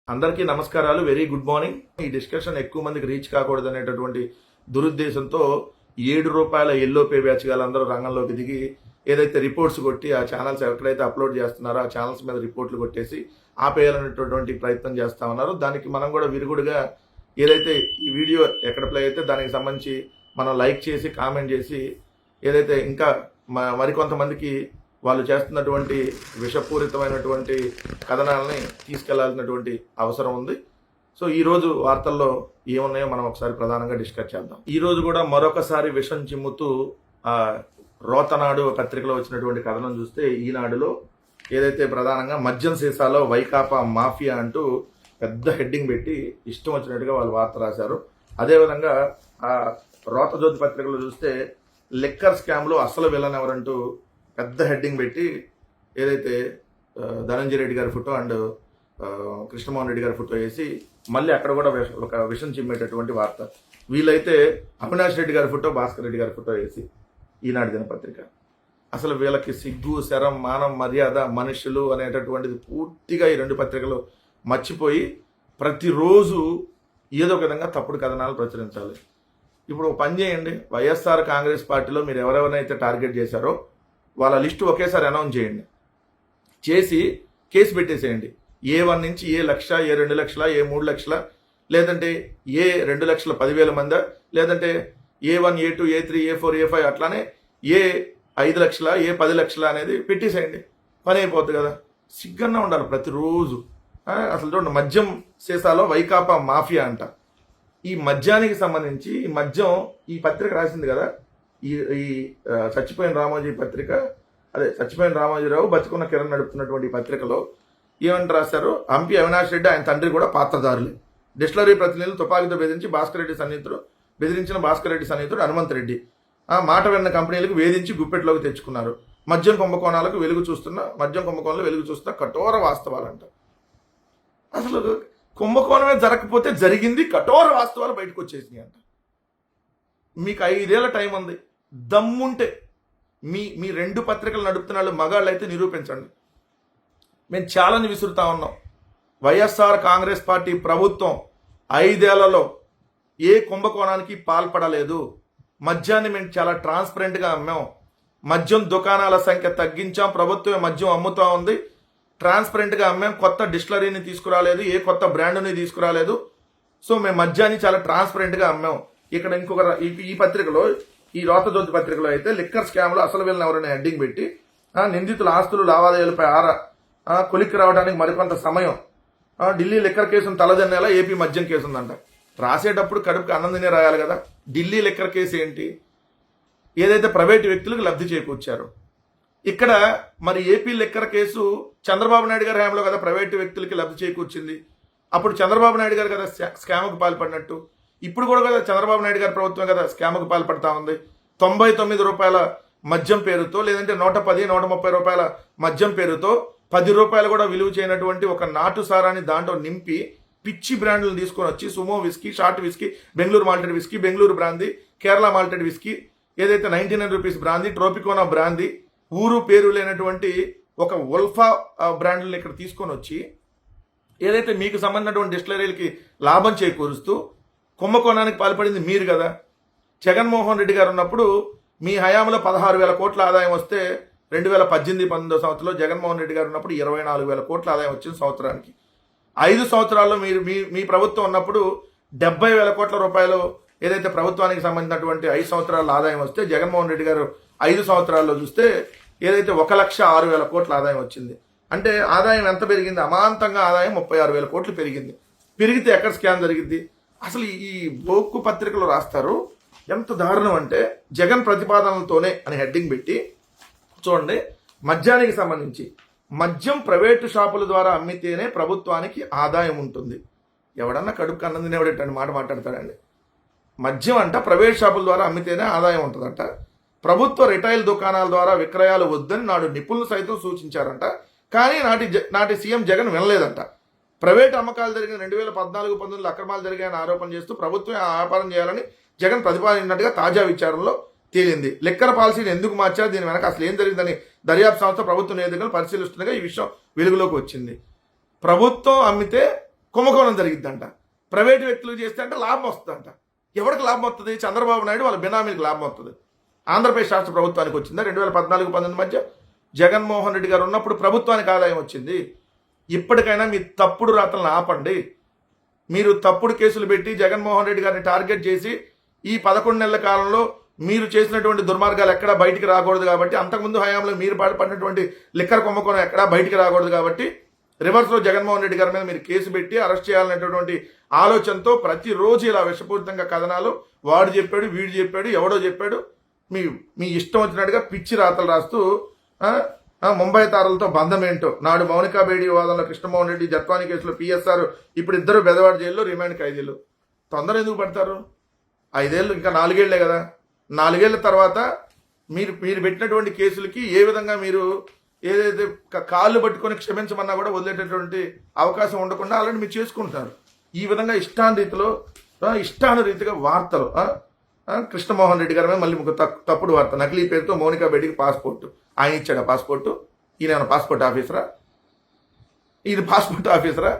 అందరికీ నమస్కారాలు. Very good morning. ఈ డిస్కషన్ ఎక్కువ మందికి రీచ్ కాకూడదు అనేటటువంటి దురుద్దేశంతో ₹7 ఎల్లో పే బ్యాచ్ గాలందరూ రంగంలోకి దిగి ఏదైతే రిపోర్ట్స్ కొట్టి ఆ ఛానల్స్ ఎక్కడైతే అప్లోడ్ చేస్తున్నారో ఆ ఛానల్స్ మీద రిపోర్ట్లు కొట్టేసి ఆపేయాలనేటటువంటి ప్రయత్నం చేస్తా ఉన్నారు. దానికి మనం కూడా విరుగుడుగా ఏదైతే ఈ వీడియో ఎక్కడ ప్లే అయితే దానికి సంబంధించి మనం లైక్ చేసి కామెంట్ చేసి ఏదైతే ఇంకా మరికొంతమందికి వాళ్ళు చేస్తున్నటువంటి విషపూరితమైనటువంటి కథనాలని తీసుకెళ్లాల్సినటువంటి అవసరం ఉంది. సో ఈరోజు వార్తల్లో ఏమున్నాయో మనం ఒకసారి ప్రధానంగా డిస్కస్ చేద్దాం. ఈరోజు కూడా మరొకసారి విషం చిమ్ముతూ రోతనాడు పత్రికలో వచ్చినటువంటి కథనం చూస్తే ఈనాడులో ఏదైతే ప్రధానంగా మద్యం సీసాలో వైకాపా మాఫియా అంటూ పెద్ద హెడ్డింగ్ పెట్టి ఇష్టం వచ్చినట్టుగా వాళ్ళు వార్త రాశారు. అదేవిధంగా ఆ రోతజ్యోతి పత్రికలో చూస్తే లిక్కర్ స్కామ్లో అసలు విలన్ ఎవరంటూ పెద్ద హెడ్డింగ్ పెట్టి ఏదైతే ధనంజయ రెడ్డి గారి ఫోటో అండ్ కృష్ణమోహన్ రెడ్డి గారి ఫోటో వేసి మళ్ళీ అక్కడ కూడా ఒక విషం చిమ్మేటటువంటి వార్త. వీళ్ళైతే అవినాష్ రెడ్డి గారి ఫోటో, భాస్కర్ రెడ్డి గారి ఫోటో వేసి ఈనాడు దినపత్రిక. అసలు వీళ్ళకి సిగ్గు, శరం, మానం, మర్యాద, మనుషులు అనేటటువంటిది పూర్తిగా ఈ రెండు పత్రికలు మర్చిపోయి ప్రతిరోజు ఏదో ఒక విధంగా తప్పుడు కథనాలు ప్రచురించాలి. ఇప్పుడు పని చేయండి, వైఎస్ఆర్ కాంగ్రెస్ పార్టీలో మీరు ఎవరెవరైతే టార్గెట్ చేశారో వాళ్ళ లిస్టు ఒకేసారి అనౌన్స్ చేయండి. చేసి కేసు పెట్టేసేయండి. ఏ1 నుంచి ఏ1,00,000, ఏ2 లక్షల, ఏ3 లక్షల, లేదంటే ఏ2,10,000 మంది, లేదంటే ఏ1, ఏ2, ఏ3, ఏ4, ఏ5 అట్లానే ఏ5 లక్షల, ఏ10 లక్షల అనేది పెట్టేసేయండి. పని అయిపోతుంది కదా. సిగ్గన్నా ఉండాలి ప్రతిరోజు. అసలు చూడండి, మద్యం సీసాలో వైకాపా మాఫియా అంట. ఈ మద్యానికి సంబంధించి ఈ మద్యం ఈ పత్రిక రాసింది కదా, ఈ చచ్చిపోయిన రామోజీ పత్రిక, అదే చచ్చిపోయిన రామోజీరావు బతుకున్న కిరణ్ నడుపుతున్నటువంటి పత్రికలో ఏమని రాశారు? హంపి అవినాష్ రెడ్డి ఆయన తండ్రి కూడా పాత్రదారులే. డిస్టిలరీ ప్రతినిధులు తుపాకీతో బెదిరించిన భాస్కర్ రెడ్డి సన్నిహితుడు హనుమంత్ రెడ్డి మాట విన్న కంపెనీలకు వేధించి గుప్పెట్లోకి తెచ్చుకున్నారు. మద్యం కుంభకోణాలకు మద్యం కుంభకోణంలో వెలుగు చూస్తున్న కఠోర వాస్తవాలంట. అసలు కుంభకోణమే జరగకపోతే జరిగింది, కఠోర వాస్తవాలు బయటకు వచ్చేసినాయి అంట. మీకు 5 ఏళ్ల టైం ఉంది. దమ్ముంటే మీ రెండు పత్రికలు నడుపుతున్న వాళ్ళు మగాళ్ళు అయితే నిరూపించండి. మేము ఛాలెంజ్ విసురుతా ఉన్నాం. వైఎస్ఆర్ కాంగ్రెస్ పార్టీ ప్రభుత్వం 5 ఏళ్లలో ఏ కుంభకోణానికి పాల్పడలేదు. మద్యాన్ని మేము చాలా ట్రాన్స్పరెంట్గా అమ్మాం. మద్యం దుకాణాల సంఖ్య తగ్గించాం. ప్రభుత్వమే మద్యం అమ్ముతా ఉంది. ట్రాన్స్పరెంట్గా అమ్మాం. కొత్త డిస్టిలరీని తీసుకురాలేదు, ఏ కొత్త బ్రాండ్ని తీసుకురాలేదు. సో మేము మద్యాన్ని చాలా ట్రాన్స్పరెంట్గా అమ్మాం. ఇక్కడ ఇంకొక ఈ పత్రికలో, ఈ రోతజ్యోతి పత్రికలో అయితే లిక్కర్ స్కామ్లో అసలు వీళ్ళని ఎవరైనా హెడ్డింగ్ పెట్టి నిందితుల ఆస్తులు లావాదేవీలపై కొలిక్కి రావడానికి మరికొంత సమయం, ఢిల్లీ లిక్కర్ కేసును తలదన్నేలా ఏపీ మద్యం కేసు ఉందంట. రాసేటప్పుడు కడుపుకి అన్నం తినే రాయాలి కదా. ఢిల్లీ లిక్కర్ కేసు ఏంటి? ఏదైతే ప్రైవేటు వ్యక్తులకు లబ్ధి చేకూర్చారు. ఇక్కడ మరి AP liquor case Chandrababu Naidu గారి హయాంలో కదా ప్రైవేటు వ్యక్తులకి లబ్ధి చేకూర్చింది. అప్పుడు చంద్రబాబు నాయుడు గారు కదా స్కామ్కు పాల్పడినట్టు. ఇప్పుడు కూడా కదా చంద్రబాబు నాయుడు గారి ప్రభుత్వం కదా స్కామ్కు పాల్పడతా ఉంది. ₹99 మద్యం పేరుతో, లేదంటే ₹110, ₹130 మద్యం పేరుతో ₹10 కూడా విలువ చేయనటువంటి ఒక నాటు సారాన్ని దాంట్లో నింపి పిచ్చి బ్రాండ్లను తీసుకొని వచ్చి Sumo whisky, short whisky, Bengaluru malted whisky, Bengaluru brandy, Kerala malted whisky, ఏదైతే ₹99 బ్రాందీ, ట్రోపికోనా బ్రాందీ, ఊరు పేరు లేనటువంటి ఒక ఉల్ఫా బ్రాండ్లను ఇక్కడ తీసుకొని వచ్చి ఏదైతే మీకు సంబంధించినటువంటి డిస్టిలరీలకి లాభం చేకూరుస్తూ కుంభకోణానికి పాల్పడింది మీరు కదా. జగన్మోహన్ రెడ్డి గారు ఉన్నప్పుడు మీ హయాంలో 16,000 కోట్ల ఆదాయం వస్తే 2018-19 సంవత్సరంలో జగన్మోహన్ రెడ్డి గారు ఉన్నప్పుడు 24,000 కోట్ల ఆదాయం వచ్చింది సంవత్సరానికి. 5 సంవత్సరాల్లో మీరు మీ ప్రభుత్వం ఉన్నప్పుడు 70,000 కోట్ల రూపాయలు ఏదైతే ప్రభుత్వానికి సంబంధించినటువంటి 5 సంవత్సరాల ఆదాయం వస్తే జగన్మోహన్ రెడ్డి గారు 5 సంవత్సరాల్లో చూస్తే ఏదైతే 1,06,000 కోట్ల ఆదాయం వచ్చింది. అంటే ఆదాయం ఎంత పెరిగింది? అమాంతంగా ఆదాయం 36,000 కోట్లు పెరిగింది. పెరిగితే ఎక్కడ స్కామ్ జరిగింది? అసలు ఈ బోక్కు పత్రికలో రాస్తారు. ఎంత దారుణం అంటే జగన్ ప్రతిపాదనలతోనే అని హెడ్డింగ్ పెట్టి చూడండి, మద్యానికి సంబంధించి మద్యం ప్రైవేటు షాపుల ద్వారా అమ్మితేనే ప్రభుత్వానికి ఆదాయం ఉంటుంది. ఎవడన్నా కడుపు అన్నం తినేవాడేటండి మాట మాట్లాడతాడండి. మద్యం అంట ప్రైవేట్ షాపుల ద్వారా అమ్మితేనే ఆదాయం ఉంటుందంట. ప్రభుత్వ రిటైల్ దుకాణాల ద్వారా విక్రయాలు వద్దని నాడు నిపుణులు సైతం సూచించారంట. కానీ నాటి సీఎం జగన్ వినలేదంట. ప్రైవేట్ అమ్మకాలు జరిగిన 2014-19 అక్రమాలు జరిగాయని ఆరోపణ చేస్తూ ప్రభుత్వం ఆ వ్యాపారం చేయాలని జగన్ ప్రతిపాదించినట్టుగా తాజా విచారణలో తేలింది. లిక్కర్ పాలసీని ఎందుకు మార్చారు, దీని వెనక అసలు ఏం జరిగిందని దర్యాప్తు సంస్థ ప్రభుత్వ నివేదికలు పరిశీలిస్తుండగా ఈ విషయం వెలుగులోకి వచ్చింది. ప్రభుత్వం అమ్మితే కుంభకోణం జరిగిద్దంట. ప్రైవేటు వ్యక్తులు చేస్తే అంటే లాభం వస్తుందంట. ఎవరికి లాభం వస్తుంది? చంద్రబాబు నాయుడు వాళ్ళ బినామీలకు లాభం వస్తుంది. ఆంధ్రప్రదేశ్ రాష్ట్ర ప్రభుత్వానికి వచ్చిందా? 2014-19 మధ్య జగన్మోహన్ రెడ్డి గారు ఉన్నప్పుడు ప్రభుత్వానికి ఆదాయం వచ్చింది. ఇప్పటికైనా మీ తప్పుడు రాతలను ఆపండి. మీరు తప్పుడు కేసులు పెట్టి జగన్మోహన్ రెడ్డి గారిని టార్గెట్ చేసి ఈ 11 నెలల కాలంలో మీరు చేసినటువంటి దుర్మార్గాలు ఎక్కడా బయటికి రాకూడదు కాబట్టి, అంతకుముందు హయాంలో మీరు పడినటువంటి లిక్కర్ కుంభకోణం ఎక్కడా బయటికి రాకూడదు కాబట్టి రివర్స్లో జగన్మోహన్ రెడ్డి గారి మీద మీరు కేసు పెట్టి అరెస్ట్ చేయాలనేటటువంటి ఆలోచనతో ప్రతిరోజు ఇలా విషపూరితంగా కథనాలు, వాడు చెప్పాడు, వీడు చెప్పాడు, ఎవడో చెప్పాడు, మీ ఇష్టం వచ్చినట్టుగా పిచ్చి రాతలు రాస్తూ ముంబై తారలతో బంధం ఏంటో, నాడు మౌనికా బేడి వివాదంలో కృష్ణమోహన్ రెడ్డి, జత్వాని కేసులో పిఎస్ఆర్, ఇప్పుడు ఇద్దరు బెదవాడ జైల్లో రిమాండ్ ఖైదీలు. తొందర ఎందుకు పడతారు? 5 ఏళ్ళు, ఇంకా 4 ఏళ్లే కదా. 4 ఏళ్ల తర్వాత మీరు పెట్టినటువంటి కేసులకి ఏ విధంగా మీరు ఏదైతే కాళ్ళు పట్టుకొని క్షమించమన్నా కూడా వదిలేటటువంటి అవకాశం ఉండకుండా ఆల్రెడీ మీరు చేసుకుంటారు. ఈ విధంగా ఇష్టానురీతిగా వార్తలు. కృష్ణమోహన్ రెడ్డి గారి మీద మళ్ళీ తప్పుడు వార్త, నకిలీ పేరుతో మౌనికా బేడికి పాస్పోర్ట్. ఆయన ఇచ్చాడు ఆ పాస్పోర్టు. ఈయన పాస్పోర్ట్ ఆఫీసరా? ఇది పాస్పోర్ట్ ఆఫీసరా?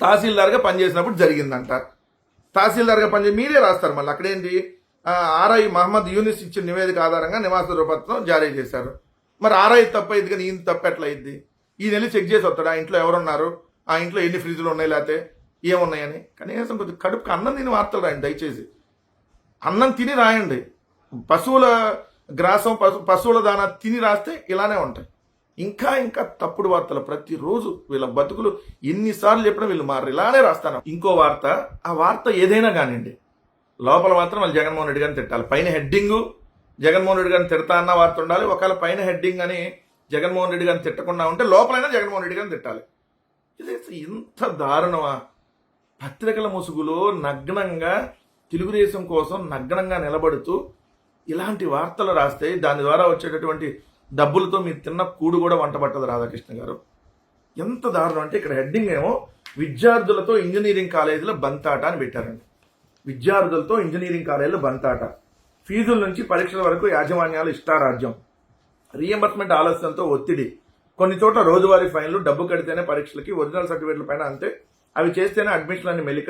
తహసీల్దార్గా పనిచేసినప్పుడు జరిగిందంట. తహసీల్దార్గా మీరే రాస్తారు. మళ్ళీ అక్కడేంటి, ఆర్ఐ మహమ్మద్ యూనిస్ ఇచ్చిన నివేదిక ఆధారంగా నివాస ధృవపత్రం జారీ చేశారు. మరి ఆర్ఐ తప్ప అయింది కానీ ఈయన తప్ప ఎట్లా అయింది? ఈయన వెళ్ళి చెక్ చేసి వస్తాడు, ఆ ఇంట్లో ఎవరున్నారు, ఆ ఇంట్లో ఎన్ని ఫ్రిడ్జ్లు ఉన్నాయి, లేకపోతే ఏమున్నాయని. కనీసం కొద్దిగా కడుపుకి అన్నం తిని వార్తలు రాయండి దయచేసి. అన్నం తిని రాయండి. పశువుల గ్రాసం, పశువుల దానా తిని రాస్తే ఇలానే ఉంటాయి. ఇంకా తప్పుడు వార్తలు ప్రతిరోజు. వీళ్ళ బతుకులు ఎన్నిసార్లు చెప్పినా వీళ్ళు మారు ఇలానే రాస్తాను. ఇంకో వార్త, ఆ వార్త ఏదైనా కానివ్వండి, లోపల మాత్రం వాళ్ళు జగన్మోహన్ రెడ్డి గారిని తిట్టాలి. పైన హెడ్డింగు జగన్మోహన్ రెడ్డి గారిని తిడతా అన్న వార్త ఉండాలి. ఒకవేళ పైన హెడ్డింగ్ అని జగన్మోహన్ రెడ్డి గారిని తిట్టకుండా ఉంటే లోపలైనా జగన్మోహన్ రెడ్డి గారిని తిట్టాలి. ఇది ఇంత దారుణమా? పత్రికల ముసుగులో నగ్నంగా తెలుగుదేశం కోసం నగ్నంగా నిలబడుతూ ఇలాంటి వార్తలు రాస్తే దాని ద్వారా వచ్చేటటువంటి డబ్బులతో మీరు తిన్న కూడు కూడా వంట పట్టదు రాధాకృష్ణ గారు. ఎంత దారుణం అంటే ఇక్కడ హెడ్డింగ్ ఏమో విద్యార్థులతో ఇంజనీరింగ్ కాలేజీలో బంతాట అని పెట్టారండి. విద్యార్థులతో ఇంజనీరింగ్ కాలేజీలో బంతాట. ఫీజుల నుంచి పరీక్షల వరకు యాజమాన్యాలు ఇష్టారాజ్యం. రీఎంబర్స్మెంట్ ఆలస్యంతో ఒత్తిడి. కొన్ని చోట్ల రోజువారీ ఫైన్లు, డబ్బు కడితేనే పరీక్షలకి, ఒరిజినల్ సర్టిఫికేట్ల పైన అంతే, అవి చేస్తేనే అడ్మిషన్ అని మెలిక,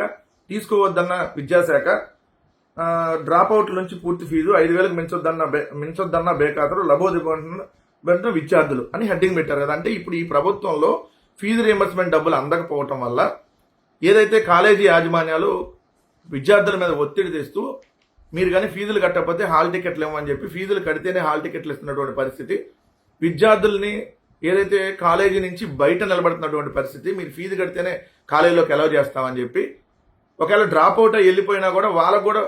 తీసుకోవద్దన్న విద్యాశాఖ, డ్రాప్అవుట్ల నుంచి పూర్తి ఫీజు 5,000కు మించొద్దన్న బేఖాతరు, లబోదిబోతున్న విద్యార్థులు అని హెడ్డింగ్ పెట్టారు కదా. అంటే ఇప్పుడు ఈ ప్రభుత్వంలో ఫీజు రీఎంబర్స్మెంట్ డబ్బులు అందకపోవటం వల్ల ఏదైతే కాలేజీ యాజమాన్యాలు విద్యార్థుల మీద ఒత్తిడి తెస్తూ మీరు కానీ ఫీజులు కట్టకపోతే హాల్ టికెట్లు ఇవ్వమని చెప్పి ఫీజులు కడితేనే హాల్ టికెట్లు ఇస్తున్నటువంటి పరిస్థితి, విద్యార్థుల్ని ఏదైతే కాలేజీ నుంచి బయట నిలబడుతున్నటువంటి పరిస్థితి, మీరు ఫీజు కడితేనే కాలేజీలోకి అలౌ చేస్తామని చెప్పి, ఒకవేళ డ్రాప్ అవుట్ అయ్యి వెళ్ళిపోయినా కూడా వాళ్ళకు కూడా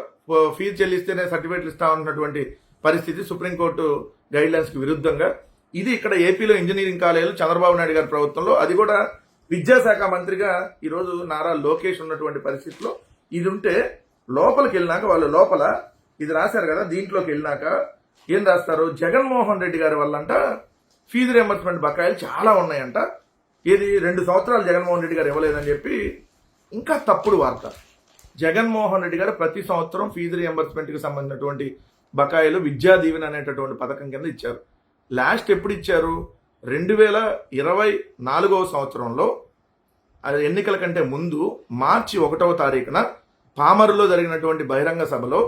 ఫీజు చెల్లిస్తేనే సర్టిఫికేట్లు ఇస్తామన్నటువంటి పరిస్థితి సుప్రీంకోర్టు గైడ్ లైన్స్ కి విరుద్ధంగా. ఇది ఇక్కడ ఏపీలో ఇంజనీరింగ్ కాలేజీలు చంద్రబాబు నాయుడు గారి ప్రభుత్వంలో, అది కూడా విద్యాశాఖ మంత్రిగా ఈరోజు నారా లోకేష్ ఉన్నటువంటి పరిస్థితిలో ఇది ఉంటే, లోపలికి వెళ్ళినాక వాళ్ళు లోపల ఇది రాశారు కదా, దీంట్లోకి వెళ్ళినాక ఏం రాస్తారు, జగన్మోహన్ రెడ్డి గారి వల్లంట ఫీజు రియంబర్స్మెంట్ బకాయిలు చాలా ఉన్నాయంట. ఇది 2 సంవత్సరాలు జగన్మోహన్ రెడ్డి గారు ఇవ్వలేదని చెప్పి ఇంకా తప్పుడు వార్త. జగన్మోహన్ రెడ్డి గారు ప్రతి సంవత్సరం ఫీజు రియంబర్స్మెంట్కి సంబంధించినటువంటి బకాయిలు విద్యా దీవెన అనేటటువంటి పథకం కింద ఇచ్చారు. లాస్ట్ ఎప్పుడు ఇచ్చారు? 2024వ సంవత్సరంలో ఎన్నికల కంటే ముందు మార్చి 1వ తారీఖున పామరులో జరిగినటువంటి బహిరంగ సభలో,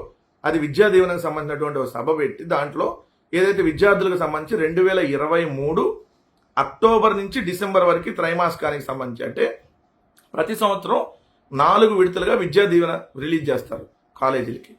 అది విద్యా దీవెనకు సంబంధించినటువంటి ఒక సభ పెట్టి దాంట్లో ఏదైతే విద్యార్థులకు సంబంధించి 2023 అక్టోబర్ నుంచి డిసెంబర్ వరకు త్రైమాసికానికి సంబంధించి, అంటే ప్రతి సంవత్సరం 4 విడతలుగా విద్యా దీవెన రిలీజ్ చేస్తారు కాలేజీలకి.